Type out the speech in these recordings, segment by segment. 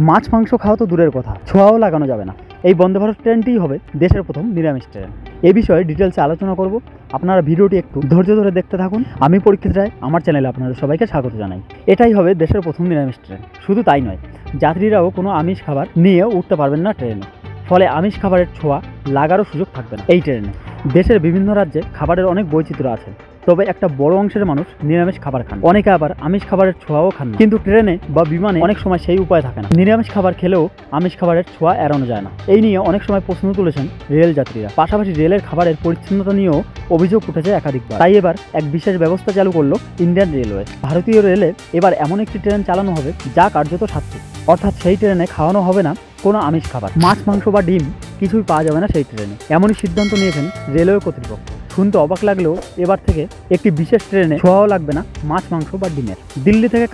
মাছ মাংস খাওয়া তো দূরের কথা, ছোঁয়াও লাগানো যাবে না। এই বন্দে ভারত ট্রেনটিই হবে দেশের প্রথম নিরামিষ ট্রেন। এ বিষয়ে ডিটেলসে আলোচনা করব। আপনারা ভিডিওটি একটু ধৈর্য ধরে দেখতে থাকুন। আমি পরীক্ষিত রায়, আমার চ্যানেলে আপনাদের সবাইকে স্বাগত জানাই। এটাই হবে দেশের প্রথম নিরামিষ ট্রেন। শুধু তাই নয়, যাত্রীরাও কোনো আমিষ খাবার নিয়ে উঠতে পারবেন না ট্রেনে। ফলে আমিষ খাবারের ছোঁয়া লাগারও সুযোগ থাকবে না এই ট্রেনে। দেশের বিভিন্ন রাজ্যে খাবারের অনেক বৈচিত্র্য আছে, তবে একটা বড় অংশের মানুষ নিরামিষ খাবার খান, অনেকে আবার আমিষ খাবারের ছোঁয়াও খান না। কিন্তু ট্রেনে বা বিমানে অনেক সময় সেই উপায় থাকে না। নিরামিষ খাবার খেলেও আমিষ খাবারের ছোঁয়া এড়ানো যায় না। এই নিয়ে অনেক সময় প্রশ্ন তুলেছেন রেল যাত্রীরা। পাশাপাশি রেলের খাবারের পরিচ্ছন্নতা নিয়েও অভিযোগ উঠেছে একাধিকবার। তাই এবার এক বিশেষ ব্যবস্থা চালু করলো ইন্ডিয়ান রেলওয়ে। ভারতীয় রেলে এবার এমন একটি ট্রেন চালানো হবে যা কার্যত সাত্ত্বিক, অর্থাৎ সেই ট্রেনে খাওয়ানো হবে না কোনো আমিষ খাবার। মাছ, মাংস বা ডিম কিছুই পাওয়া যাবে না সেই ট্রেনে। এমনই সিদ্ধান্ত নিয়েছেন রেলওয়ে কর্তৃপক্ষ। শুনতে অবাক লাগলেও এবার থেকে একটি বিশেষ ট্রেনে ছোঁয়াও লাগবে না মাছ, মাংস বা ডিমের। দিল্লি থেকে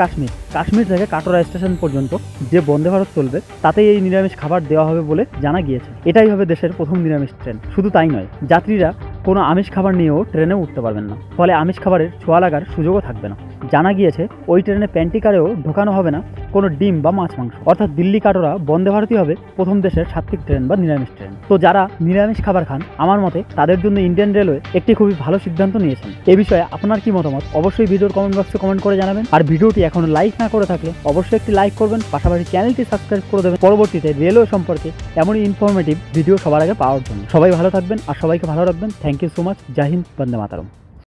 কাশ্মীর থেকে কাটোরা স্টেশন পর্যন্ত যে বন্দে ভারত চলবে তাতেই এই নিরামিষ খাবার দেওয়া হবে বলে জানা গিয়েছে। এটাই হবে দেশের প্রথম নিরামিষ ট্রেন। শুধু তাই নয়, যাত্রীরা কোনো আমিষ খাবার নিয়েও ট্রেনে উঠতে পারবেন না। ফলে আমিষ খাবারের ছোঁয়া লাগার সুযোগও থাকবে না। জানা গিয়েছে ওই ট্রেনে প্যান্টিকারেও ঢোকানো হবে না কোনো ডিম বা মাছ, মাংস। অর্থাৎ দিল্লি কাটোরা বন্দে ভারতই হবে প্রথম দেশের সাত্ত্বিক ট্রেন বা নিরামিষ ট্রেন। তো যারা নিরামিষ খাবার খান, আমার মতে তাদের জন্য ইন্ডিয়ান রেলওয়ে একটি খুবই ভালো সিদ্ধান্ত নিয়েছেন। এ বিষয়ে আপনার কি মতামত অবশ্যই ভিডিওর কমেন্ট বক্সে কমেন্ট করে জানাবেন। আর ভিডিওটি এখনো লাইক না করে থাকলে অবশ্যই একটি লাইক করবেন, পাশাপাশি চ্যানেলটি সাবস্ক্রাইব করে দেবেন পরবর্তীতে রেলওয়ে সম্পর্কে এমনই ইনফরমেটিভ ভিডিও সবার আগে পাওয়ার জন্য। সবাই ভালো থাকবেন আর সবাইকে ভালো রাখবেন। Thank you so much. জয় হিন্দ, বন্দে মাতরম।